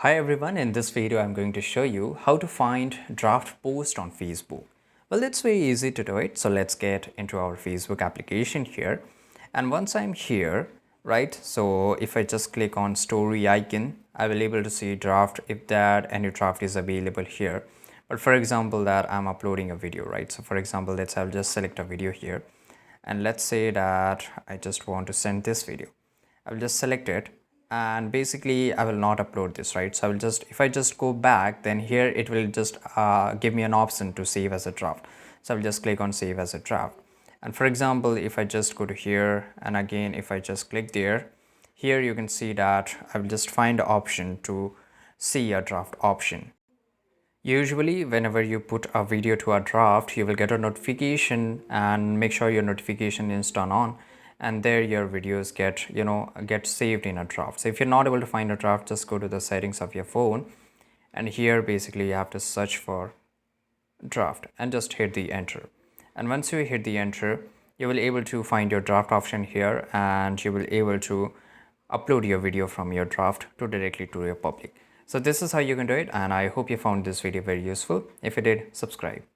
Hi everyone, in this video I'm going to show you how to find draft post on Facebook. Well, it's very easy to do it. So let's get into our Facebook application here. And once I'm here, right, so if I just click on story icon, I will able to see draft if that any draft is available here. But for example that I'm uploading a video, right? So for example, I'll just select a video here. And let's say that I just want to send this video. I will just select it and basically I will not upload this, right? So I will just, if I just go back, then here it will just give me an option to save as a draft. So I will just click on save as a draft. And for example, if I just go to here and again, if I just click there, here you can see that I will just find the option to see a draft option. Usually, whenever you put a video to a draft, you will get a notification and make sure your notification is turned on and there your videos get saved in a draft. So if you're not able to find a draft, just go to the settings of your phone and here basically you have to search for draft and just hit the enter. And once you hit the enter, you will able to find your draft option here and you will able to upload your video from your draft to directly to your public. So this is how you can do it, and I hope you found this video very useful. If you did, subscribe.